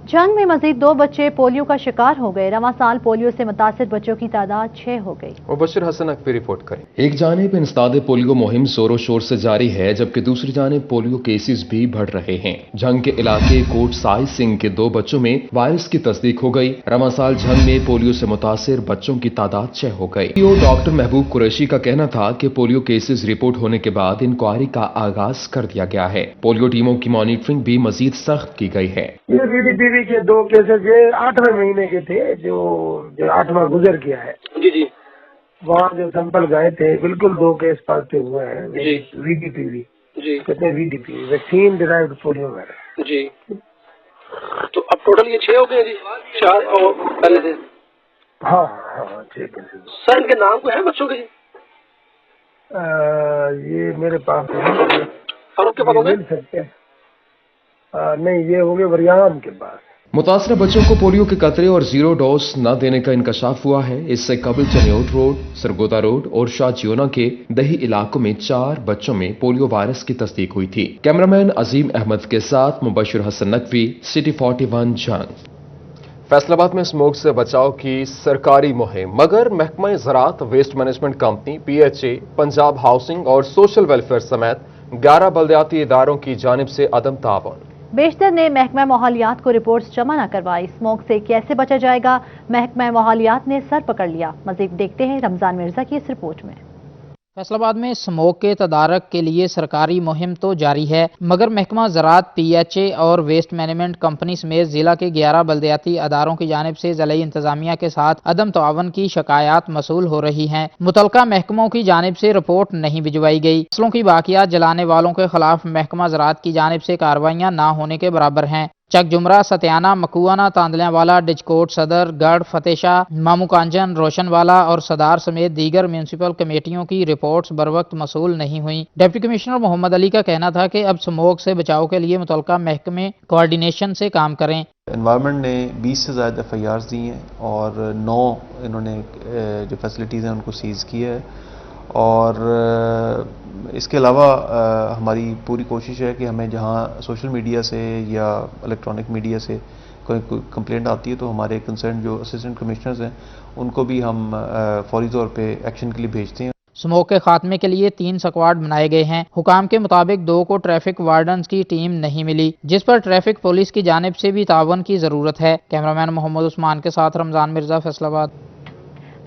جنگ میں مزید 2 بچے پولیو کا شکار ہو گئے۔ رواں سال پولیو سے متاثر بچوں کی تعداد 6 ہو گئی۔ مبشر حسن اکبری رپورٹ کریں۔ ایک جانب انسداد پولیو مہم زور و شور سے جاری ہے، جبکہ دوسری جانب پولیو کیسز بھی بڑھ رہے ہیں۔ جنگ کے علاقے کوٹ سائی سنگھ کے 2 بچوں میں وائرس کی تصدیق ہو گئی۔ رواں سال جنگ میں پولیو سے متاثر بچوں کی تعداد 6 ہو گئی۔ ڈاکٹر محبوب قریشی کا کہنا تھا کہ پولیو کیسز رپورٹ ہونے کے بعد انکوائری کا آغاز کر دیا گیا ہے۔ پولیو ٹیموں کی مانیٹرنگ بھی مزید سخت کی گئی ہے۔ یہ BDPV کے 2 کیسز یہ 8ویں مہینے کے تھے، جو 8واں گزر گیا ہے۔ جی وہاں جو سیمپل گئے تھے بالکل 2 کیس پازیٹیو ہوئے ہیں۔ VDPV جی کہتے ہیں VDPV vaccine derived polio virus. جی تو اب ٹوٹل یہ 6 ہو گئے جی، 4 اور پہلے سے۔ ہاں 6 کیسز۔ سر ان کے نام کو ہے بچوں کے جی؟ یہ میرے پاس نہیں اور کے پاس مل سکتے ہیں۔ نہیں، یہ ہو گئے وریان کے پاس۔ متاثرہ بچوں کو پولیو کے قطرے اور 0 ڈوز نہ دینے کا انکشاف ہوا ہے۔ اس سے قبل چنیوٹ روڈ، سرگودا روڈ اور شاہ جیونا کے دیہی علاقوں میں 4 بچوں میں پولیو وائرس کی تصدیق ہوئی تھی۔ کیمرامین عظیم احمد کے ساتھ مبشر حسن نقوی، سٹی 41 جنگ۔ فیصل آباد میں اسموگ سے بچاؤ کی سرکاری مہم، مگر محکمہ زراعت، waste management company, PHA، Punjab housing اور سوشل ویلفیئر سمیت 11 بلدیاتی اداروں کی جانب سے عدم تعاون۔ بیشتر نے محکمہ ماحولیات کو رپورٹس جمع نہ کروائی۔ اسموگ سے کیسے بچا جائے گا، محکمہ ماحولیات نے سر پکڑ لیا۔ مزید دیکھتے ہیں رمضان مرزا کی اس رپورٹ میں۔ فیصل آباد میں اسموگ کے تدارک کے لیے سرکاری مہم تو جاری ہے، مگر محکمہ زراعت، PHA اور ویسٹ مینجمنٹ کمپنی سمیت ضلع کے 11 بلدیاتی اداروں کی جانب سے ضلعی انتظامیہ کے ساتھ عدم تعاون کی شکایات موصول ہو رہی ہیں۔ متعلقہ محکموں کی جانب سے رپورٹ نہیں بھجوائی گئی۔ فصلوں کی باقیات جلانے والوں کے خلاف محکمہ زراعت کی جانب سے کارروائیاں نہ ہونے کے برابر ہیں۔ چک جمرہ، ستیانہ، مکوانا، تاندلیاں والا، ڈچکوٹ صدر، گڑھ، فتح شاہ، مامو کانجن، روشن والا اور صدار سمیت دیگر میونسپل کمیٹیوں کی رپورٹس بروقت موصول نہیں ہوئیں۔ ڈپٹی کمشنر محمد علی کا کہنا تھا کہ اب اسموگ سے بچاؤ کے لیے متعلقہ محکمے کوارڈینیشن سے کام کریں۔ انوائرمنٹ نے 20 سے زائد FIRs دی ہیں اور 9 انہوں نے جو فیسلٹیز ہیں ان کو سیز کیا ہے، اور اس کے علاوہ ہماری پوری کوشش ہے کہ ہمیں جہاں سوشل میڈیا سے یا الیکٹرانک میڈیا سے کوئی کمپلینٹ آتی ہے تو ہمارے کنسرن جو اسسٹنٹ کمشنرز ہیں ان کو بھی ہم فوری طور پہ ایکشن کے لیے بھیجتے ہیں۔ اسموگ کے خاتمے کے لیے 3 سکواڈ بنائے گئے ہیں۔ حکام کے مطابق 2 کو ٹریفک وارڈنز کی ٹیم نہیں ملی، جس پر ٹریفک پولیس کی جانب سے بھی تعاون کی ضرورت ہے۔ کیمرامین محمد عثمان کے ساتھ رمضان مرزا، فیصل آباد۔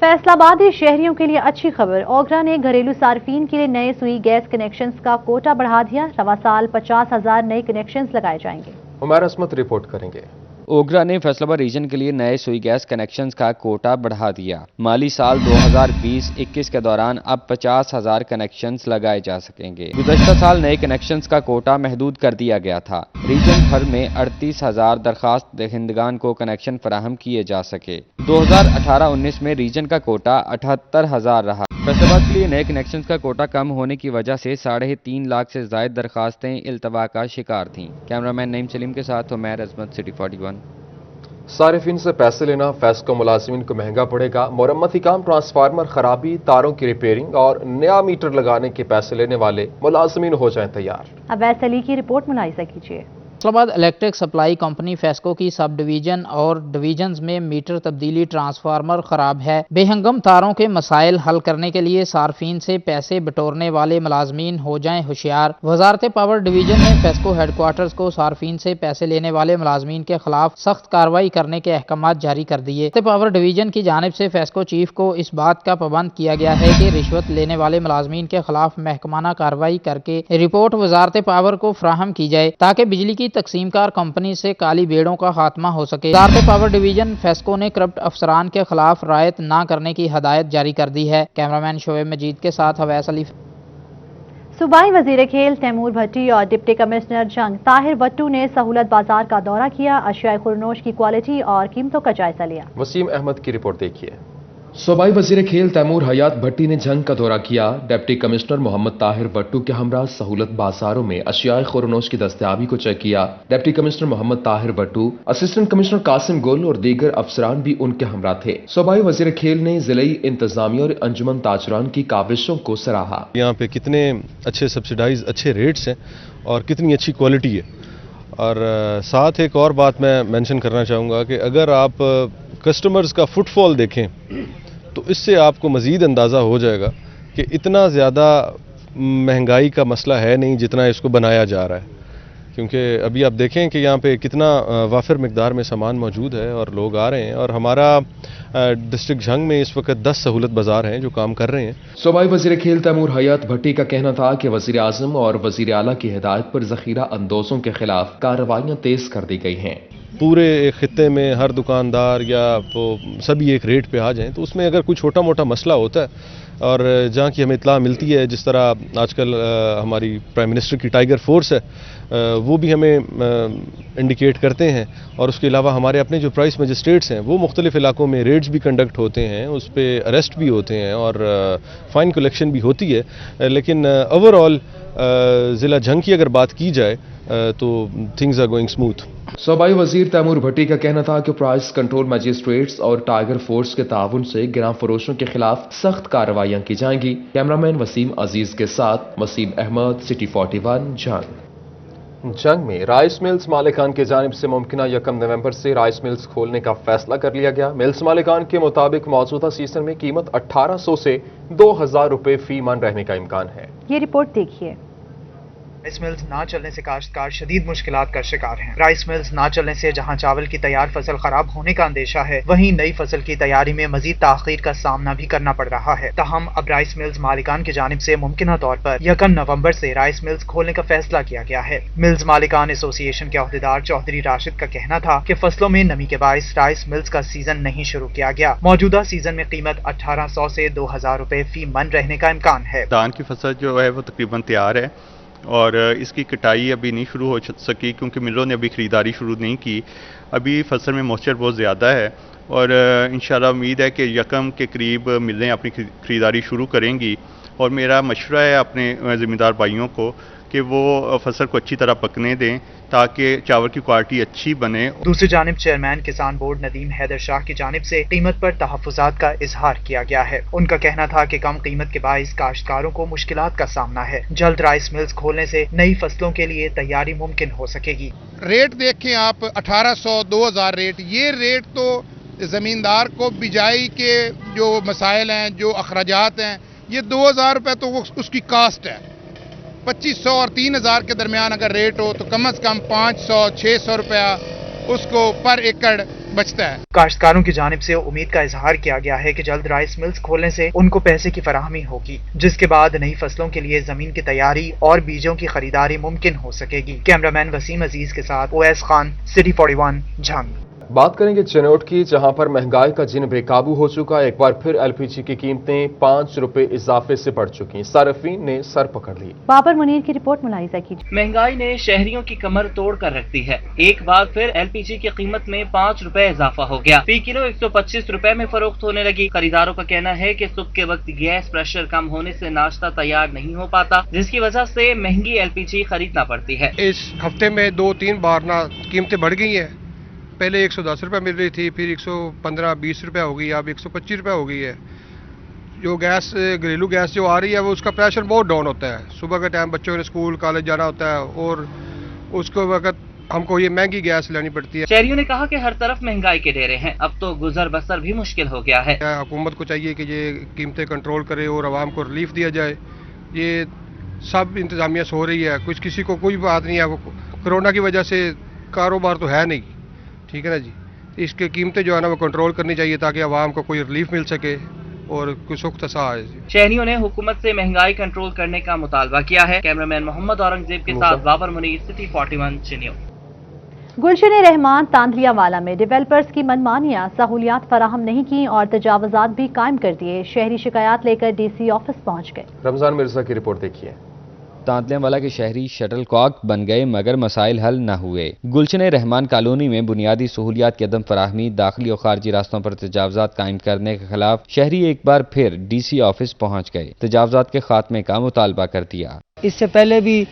فیصل آبادی شہریوں کے لیے اچھی خبر، اوگرا نے گھریلو صارفین کے لیے نئے سوئی گیس کنیکشنز کا کوٹا بڑھا دیا۔ رواں سال 50,000 نئے کنیکشنز لگائے جائیں گے۔ عمیر عصمت رپورٹ کریں گے۔ اوگرا نے فیصل آباد ریجن کے لیے نئے سوئی گیس کنیکشنز کا کوٹا بڑھا دیا۔ مالی سال 2020-21 کے دوران اب 50,000 کنیکشنز لگائے جا سکیں گے۔ گزشتہ سال نئے کنیکشنز کا کوٹا محدود کر دیا گیا تھا۔ ریجن بھر میں 38,000 درخواست دہندگان کو کنیکشن فراہم کیے جا سکے۔ 2018-19 میں ریجن کا کوٹا 78,000 رہا۔ فیصل آباد کے لیے نئے کنیکشنز کا کوٹا کم ہونے کی وجہ سے 3.5 لاکھ سے زائد درخواستیں التوا کا شکار تھیں۔ کیمرامین نعیم سلیم کے ساتھ عمیر عظمت، سٹی 41۔ صارفین سے پیسے لینا فیسکو ملازمین کو مہنگا پڑے گا۔ مرمتی کام، ٹرانسفارمر خرابی، تاروں کی ریپیئرنگ اور نیا میٹر لگانے کے پیسے لینے والے ملازمین ہو جائیں تیار۔ اویس علی کی رپورٹ ملاحظہ کیجیے۔ فیصل آباد الیکٹرک سپلائی کمپنی فیسکو کی سب ڈویژن اور ڈویژنز میں میٹر تبدیلی، ٹرانسفارمر خراب ہے۔ بے ہنگم تاروں کے مسائل حل کرنے کے لیے صارفین سے پیسے بٹورنے والے ملازمین ہو جائیں ہوشیار۔ وزارت پاور ڈویژن نے فیسکو ہیڈ کوارٹرز کو صارفین سے پیسے لینے والے ملازمین کے خلاف سخت کارروائی کرنے کے احکامات جاری کر دیے۔ پاور ڈویژن کی جانب سے فیسکو چیف کو اس بات کا پابند کیا گیا ہے کہ رشوت لینے والے ملازمین کے خلاف محکمانہ کارروائی کر کے رپورٹ وزارت پاور کو فراہم کی جائے تاکہ بجلی کی تقسیم کار کمپنی سے کالی بیڑوں کا خاتمہ ہو سکے۔ وزارت پاور ڈویژن فیسکو نے کرپٹ افسران کے خلاف رعایت نہ کرنے کی ہدایت جاری کر دی ہے۔ کیمرامین شعیب مجید کے ساتھ اویس علی۔ صوبائی وزیر کھیل تیمور بھٹی اور ڈپٹی کمشنر جنگ طاہر وٹو نے سہولت بازار کا دورہ کیا، اشیاء خورنوش کی کوالٹی اور قیمتوں کا جائزہ لیا۔ وسیم احمد کی رپورٹ دیکھیے۔ صوبائی وزیر کھیل تیمور حیات بھٹی نے جنگ کا دورہ کیا۔ ڈپٹی کمشنر محمد طاہر وٹو کے ہمراہ سہولت بازاروں میں اشیاء خورنوش کی دستیابی کو چیک کیا۔ ڈپٹی کمشنر محمد طاہر وٹو، اسسٹنٹ کمشنر قاسم گل اور دیگر افسران بھی ان کے ہمراہ تھے۔ صوبائی وزیر کھیل نے ضلعی انتظامیہ اور انجمن تاجران کی کاوشوں کو سراہا۔ یہاں پہ کتنے اچھے سبسڈائز، اچھے ریٹس ہیں اور کتنی اچھی کوالٹی ہے، اور ساتھ ایک اور بات میں مینشن کرنا چاہوں گا کہ اگر آپ کسٹمرز کا فٹ فال دیکھیں تو اس سے آپ کو مزید اندازہ ہو جائے گا کہ اتنا زیادہ مہنگائی کا مسئلہ ہے نہیں جتنا اس کو بنایا جا رہا ہے، کیونکہ ابھی آپ دیکھیں کہ یہاں پہ کتنا وافر مقدار میں سامان موجود ہے اور لوگ آ رہے ہیں، اور ہمارا ڈسٹرکٹ جھنگ میں اس وقت 10 سہولت بازار ہیں جو کام کر رہے ہیں۔ صوبائی وزیر کھیل تیمور حیات بھٹی کا کہنا تھا کہ وزیر اعظم اور وزیر اعلیٰ کی ہدایت پر ذخیرہ اندوزوں کے خلاف کارروائیاں تیز کر دی گئی ہیں۔ پورے خطے میں ہر دکاندار یا وہ سبھی ایک ریٹ پہ آ جائیں تو اس میں اگر کوئی چھوٹا موٹا مسئلہ ہوتا ہے اور جہاں کی ہمیں اطلاع ملتی ہے، جس طرح آج کل ہماری پرائم منسٹر کی ٹائیگر فورس ہے وہ بھی ہمیں انڈیکیٹ کرتے ہیں، اور اس کے علاوہ ہمارے اپنے جو پرائس مجسٹریٹس ہیں وہ مختلف علاقوں میں ریڈز بھی کنڈکٹ ہوتے ہیں، اس پہ اریسٹ بھی ہوتے ہیں اور فائن کلیکشن بھی ہوتی ہے، لیکن اوور آل ضلع جھنگ کی اگر بات کی جائے تو تھنگز آر گوئنگ اسموتھ۔ صوبائی وزیر تیمور بھٹی کا کہنا تھا کہ پرائس کنٹرول مجسٹریٹس اور ٹائیگر فورس کے تعاون سے گراں فروشوں کے خلاف سخت کارروائیاں کی جائیں گی۔ کیمرامین وسیم عزیز کے ساتھ وسیم احمد، سٹی 41 جنگ میں رائس ملز مالکان کی جانب سے ممکنہ 1 نومبر سے رائس ملز کھولنے کا فیصلہ کر لیا گیا۔ ملز مالکان کے مطابق موجودہ سیزن میں قیمت 1800 سے 2000 روپے فی من رہنے کا امکان ہے۔ یہ رپورٹ دیکھیے۔ رائس ملز نہ چلنے سے کاشتکار شدید مشکلات کا شکار ہیں۔ رائس ملز نہ چلنے سے جہاں چاول کی تیار فصل خراب ہونے کا اندیشہ ہے، وہیں نئی فصل کی تیاری میں مزید تاخیر کا سامنا بھی کرنا پڑ رہا ہے۔ تاہم اب رائس ملز مالکان کی جانب سے ممکنہ طور پر 1 نومبر سے رائس ملز کھولنے کا فیصلہ کیا گیا ہے۔ ملز مالکان ایسوسی ایشن کے عہدیدار چودھری راشد کا کہنا تھا کہ فصلوں میں نمی کے باعث رائس ملز کا سیزن نہیں شروع کیا گیا۔ موجودہ سیزن میں قیمت 1800 سے 2000 روپے فی من رہنے کا امکان ہے۔ دھان کی فصل جو ہے وہ تقریباً تیار ہے اور اس کی کٹائی ابھی نہیں شروع ہو سکی کیونکہ ملوں نے ابھی خریداری شروع نہیں کی۔ ابھی فصل میں موئسچر بہت زیادہ ہے اور انشاءاللہ امید ہے کہ 1 کے قریب ملیں اپنی خریداری شروع کریں گی، اور میرا مشورہ ہے اپنے ذمہ دار بھائیوں کو کہ وہ فصل کو اچھی طرح پکنے دیں تاکہ چاول کی کوالٹی اچھی بنے۔ دوسری جانب چیئرمین کسان بورڈ ندیم حیدر شاہ کی جانب سے قیمت پر تحفظات کا اظہار کیا گیا ہے۔ ان کا کہنا تھا کہ کم قیمت کے باعث کاشتکاروں کو مشکلات کا سامنا ہے۔ جلد رائس ملز کھولنے سے نئی فصلوں کے لیے تیاری ممکن ہو سکے گی۔ ریٹ دیکھیں آپ 1800 2000 ریٹ، یہ ریٹ تو زمیندار کو بجائی کے جو مسائل ہیں، جو اخراجات ہیں، یہ 2000 روپے تو اس کی کاسٹ ہے۔ 2500 اور 3000 کے درمیان اگر ریٹ ہو تو کم از کم 500 600 روپیہ اس کو پر ایکڑ بچتا ہے۔ کاشتکاروں کی جانب سے امید کا اظہار کیا گیا ہے کہ جلد رائس ملز کھولنے سے ان کو پیسے کی فراہمی ہوگی، جس کے بعد نئی فصلوں کے لیے زمین کی تیاری اور بیجوں کی خریداری ممکن ہو سکے گی۔ کیمرامین وسیم عزیز کے ساتھ اویس خان، سٹی 41 جھنگ۔ بات کریں گے چنوٹ کی، جہاں پر مہنگائی کا جن بے قابو ہو چکا، ایک بار پھر ایل پی جی کی قیمتیں 5 روپے اضافے سے بڑھ چکی، صارفین نے سر پکڑ لی۔ بابر منیر کی رپورٹ ملاحظہ کیجیے۔ مہنگائی نے شہریوں کی کمر توڑ کر رکھ دی ہے۔ ایک بار پھر ایل پی جی کی قیمت میں 5 روپے اضافہ ہو گیا، فی کلو 125 روپے میں فروخت ہونے لگی۔ خریداروں کا کہنا ہے کہ صبح کے وقت گیس پریشر کم ہونے سے ناشتہ تیار نہیں ہو پاتا، جس کی وجہ سے مہنگی ایل پی جی خریدنا پڑتی ہے۔ اس ہفتے میں 2-3 بار قیمتیں بڑھ گئی ہیں۔ پہلے 110 روپے مل رہی تھی، پھر 115-20 روپے ہو گئی، اب 125 روپے ہو گئی ہے۔ جو گیس گھریلو گیس جو آ رہی ہے وہ اس کا پریشر بہت ڈاؤن ہوتا ہے۔ صبح کے ٹائم بچوں نے اسکول کالج جانا ہوتا ہے اور اس کو وقت ہم کو یہ مہنگی گیس لینی پڑتی ہے۔ شہریوں نے کہا کہ ہر طرف مہنگائی کے ڈیرے ہیں، اب تو گزر بسر بھی مشکل ہو گیا ہے۔ حکومت کو چاہیے کہ یہ قیمتیں کنٹرول کرے اور عوام کو ریلیف دیا جائے۔ یہ سب انتظامیہ سے ہو رہی ہے، کچھ کسی کو کوئی بات نہیں ہے۔ وہ کرونا کی وجہ سے کاروبار تو ہے نہیں، ٹھیک ہے نا جی۔ اس کی قیمتیں جو ہے نا وہ کنٹرول کرنی چاہیے تاکہ عوام کو کوئی ریلیف مل سکے اور کوئی سخت سا آئے۔ شہریوں نے حکومت سے مہنگائی کنٹرول کرنے کا مطالبہ کیا ہے۔ کیمرامین محمد اورنگزیب کے ساتھ بابر منیر، سٹی 41 چنیو۔ گلشن رحمان تاندلیا والا میں ڈیولپرز کی منمانیاں، سہولیات فراہم نہیں کی اور تجاوزات بھی قائم کر دیے، شہری شکایات لے کر ڈی سی آفس پہنچ گئے۔ رمضان مرزا کی رپورٹ دیکھیے۔ تاندلیاں والا کے شہری شٹل کاک بن گئے مگر مسائل حل نہ ہوئے۔ گلشن رحمان کالونی میں بنیادی سہولیات کی عدم فراہمی، داخلی اور خارجی راستوں پر تجاوزات قائم کرنے کے خلاف شہری ایک بار پھر ڈی سی آفس پہنچ گئے، تجاوزات کے خاتمے کا مطالبہ کر دیا۔ اس سے پہلے بھی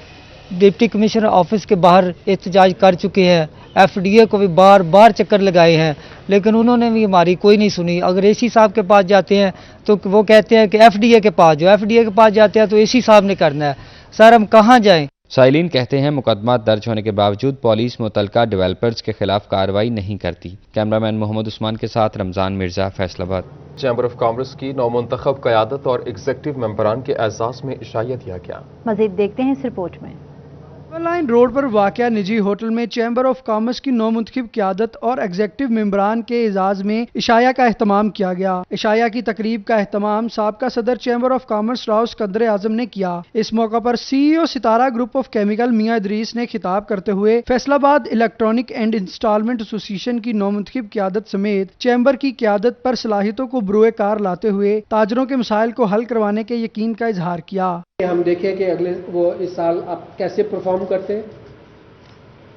ڈپٹی کمشنر آفس کے باہر احتجاج کر چکے ہیں، ایف ڈی اے کو بھی بار بار چکر لگائے ہیں، لیکن انہوں نے بھی ہماری کوئی نہیں سنی۔ اگر اے سی صاحب کے پاس جاتے ہیں تو وہ کہتے ہیں کہ ایف ڈی اے کے پاس جو ایف ڈی اے کے پاس جاتے ہیں تو اے سی صاحب نے کرنا ہے۔ سر ہم کہاں جائیں؟ سائلین کہتے ہیں مقدمات درج ہونے کے باوجود پولیس متعلقہ ڈیولپرز کے خلاف کارروائی نہیں کرتی۔ کیمرامین محمد عثمان کے ساتھ رمضان مرزا، فیصل آباد۔ چیمبر آف کامرس کی نومنتخب قیادت اور ایگزیکٹو ممبران کے اعزاز میں عشائیہ دیا گیا۔ مزید دیکھتے ہیں اس رپورٹ میں۔ لائن روڈ پر واقع نجی ہوٹل میں چیمبر آف کامرس کی نومنتخب قیادت اور ایگزیکٹو ممبران کے اعزاز میں عشائیہ کا اہتمام کیا گیا۔ عشائیہ کی تقریب کا اہتمام سابقہ صدر chamber of commerce Rao Iskandar Azam نے کیا۔ اس موقع پر سی ای او ستارہ گروپ آف کیمیکل میاں ادریس نے خطاب کرتے ہوئے فیصل آباد الیکٹرانک اینڈ انسٹالمنٹ ایسوسی ایشن کی نومنتخب قیادت سمیت چیمبر کی قیادت پر صلاحیتوں کو بروئے کار لاتے ہوئے تاجروں کے مسائل کو حل کروانے کے یقین کا اظہار کیا۔ ہم دیکھیں کہ اگلے اس سال آپ کیسے پرفارم کرتے ہیں،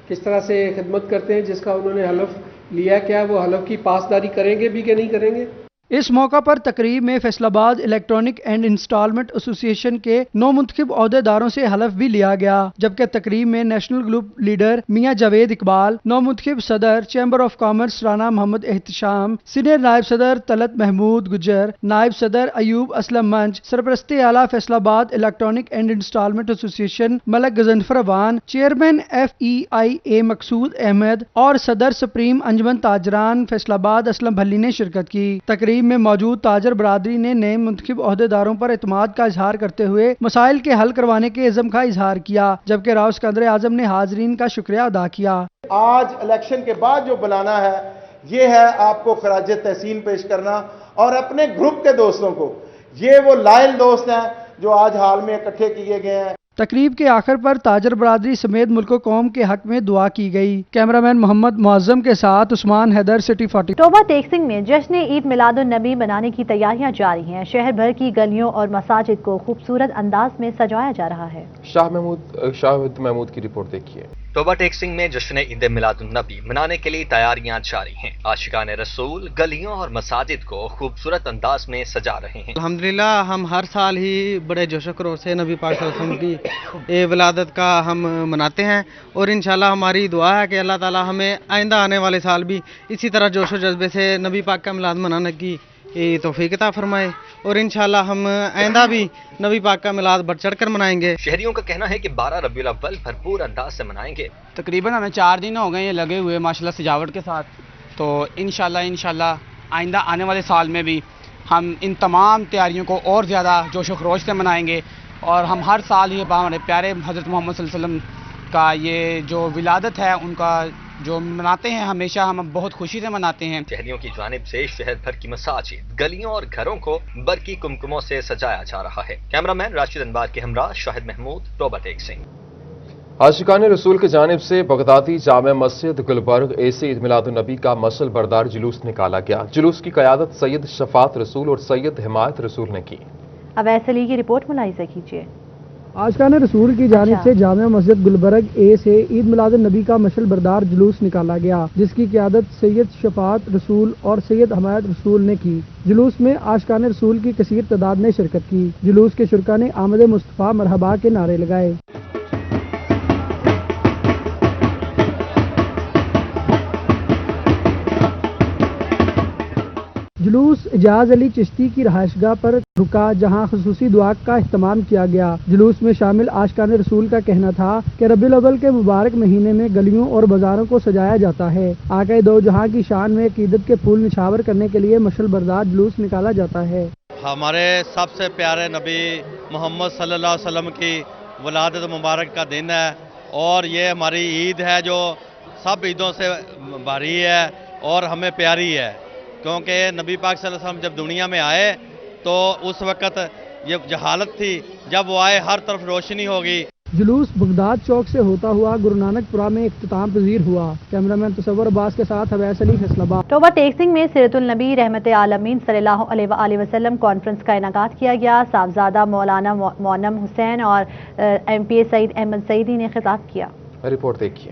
کس طرح سے خدمت کرتے ہیں، جس کا انہوں نے حلف لیا، کیا وہ حلف کی پاسداری کریں گے بھی کہ نہیں کریں گے۔ اس موقع پر تقریب میں فیصل آباد الیکٹرانک اینڈ انسٹالمنٹ ایسوسی ایشن کے نومنتخب عہدیداروں سے حلف بھی لیا گیا، جبکہ تقریب میں نیشنل گروپ لیڈر میاں جاوید اقبال، نومنتخب صدر chamber of commerce Rana Muhammad Ehtisham, senior نائب صدر طلعت محمود گجر، نائب صدر ایوب اسلم منچ، سرپرست اعلیٰ فیصل آباد الیکٹرانک اینڈ انسٹالمنٹ ایسوسی ایشن ملک Ghazanfar Awan, chairman F E آئی اے مقصود احمد اور صدر سپریم انجمن تاجران فیصل آباد اسلم بھلی نے شرکت کی۔ تقریب میں موجود تاجر برادری نے نئے منتخب عہدیداروں پر اعتماد کا اظہار کرتے ہوئے مسائل کے حل کروانے کے عزم کا اظہار کیا، جبکہ راؤ اسکندر اعظم نے حاضرین کا شکریہ ادا کیا۔ آج الیکشن کے بعد جو بلانا ہے یہ ہے آپ کو خراج تحسین پیش کرنا اور اپنے گروپ کے دوستوں کو، یہ وہ لائل دوست ہیں جو آج حال میں اکٹھے کیے گئے ہیں۔ تقریب کے آخر پر تاجر برادری سمیت ملک و قوم کے حق میں دعا کی گئی۔ کیمرامین محمد معظم کے ساتھ عثمان حیدر، سٹی 40۔ ٹوبہ ٹیکسنگ میں جشن عید میلاد النبی منانے کی تیاریاں جاری ہیں۔ شہر بھر کی گلیوں اور مساجد کو خوبصورت انداز میں سجایا جا رہا ہے۔ شاہد محمود کی رپورٹ دیکھیے۔ ٹوبہ ٹیکسنگ میں جشن عید میلاد النبی منانے کے لیے تیاریاں جاری ہیں۔ عاشقان رسول گلیوں اور مساجد کو خوبصورت انداز میں سجا رہے ہیں۔ الحمدللہ ہم ہر سال ہی بڑے جوش و خروش سے نبی پاک صلی اللہ علیہ وسلم کی ولادت کا ہم مناتے ہیں، اور انشاءاللہ ہماری دعا ہے کہ اللہ تعالی ہمیں آئندہ آنے والے سال بھی اسی طرح جوش و جذبے سے نبی پاک کا میلاد منانے کی توفیق عطا فرمائے، اور انشاءاللہ ہم آئندہ بھی نبی پاک کا میلاد بڑھ چڑھ کر منائیں گے۔ شہریوں کا کہنا ہے کہ 12 ربیع الاول بھرپور انداز سے منائیں گے۔ تقریباً ہمیں 4 دن ہو گئے یہ لگے ہوئے ماشاءاللہ سجاوٹ کے ساتھ، تو انشاءاللہ آئندہ آنے والے سال میں بھی ہم ان تمام تیاریوں کو اور زیادہ جوش و خروش سے منائیں گے، اور ہم ہر سال یہ ہمارے پیارے حضرت محمد صلی اللہ علیہ وسلم کا یہ جو ولادت ہے ان کا جو مناتے ہیں ہمیشہ ہم بہت خوشی سے مناتے ہیں۔ شہریوں کی جانب سے شہر بھر کی مساجد گلیوں اور گھروں کو برقی کمکموں سے سجایا جا رہا ہے۔ کیمرامین راشد انوار کے ہمراہ شاہد محمود، ٹوبہ ٹیکسنگ۔ عاشقان رسول کی جانب سے بغدادی جامع مسجد گلبرگ سے عید میلاد النبی کا مشعل بردار جلوس نکالا گیا۔ جلوس کی قیادت سید شفاعت رسول اور سید حمایت رسول نے کی۔ اویس علی کی رپورٹ ملاحظہ کیجیے۔ عاشقان رسول کی جانب سے جامع مسجد گلبرگ سے عید میلاد النبی کا مشعل بردار جلوس نکالا گیا، جس کی قیادت سید شفاعت رسول اور سید حمایت رسول نے کی۔ جلوس میں عاشقان رسول کی کثیر تعداد نے شرکت کی۔ جلوس کے شرکاء نے آمد مصطفیٰ مرحبا کے نعرے لگائے۔ جلوس اجاز علی چشتی کی رہائش گاہ پر رکا، جہاں خصوصی دعا کا اہتمام کیا گیا۔ جلوس میں شامل عاشقان رسول کا کہنا تھا کہ ربیع الاول کے مبارک مہینے میں گلیوں اور بازاروں کو سجایا جاتا ہے۔ آقا دو جہاں کی شان میں عقیدت کے پھول نچھاور کرنے کے لیے مشعل بردار جلوس نکالا جاتا ہے۔ ہمارے سب سے پیارے نبی محمد صلی اللہ علیہ وسلم کی ولادت مبارک کا دن ہے، اور یہ ہماری عید ہے جو سب عیدوں سے بھاری ہے اور ہمیں پیاری ہے، کیونکہ نبی پاک صلی اللہ علیہ وسلم جب دنیا میں آئے تو اس وقت یہ جہالت تھی، جب وہ آئے ہر طرف روشنی ہوگی۔ جلوس بغداد چوک سے ہوتا ہوا گرو نانک پورہ میں اختتام پذیر ہوا۔ کیمرامین تصور عباس کے ساتھ اویس علی، فیصل آباد۔ ٹوبہ ٹیکسنگ میں سیرت النبی رحمت عالمین صلی اللہ علیہ وآلہ وسلم کانفرنس کا انعقاد کیا گیا۔ صاحبزادہ مولانا مونم حسین اور ایم پی اے سعید احمد سعیدی نے خطاب کیا۔ رپورٹ دیکھیے۔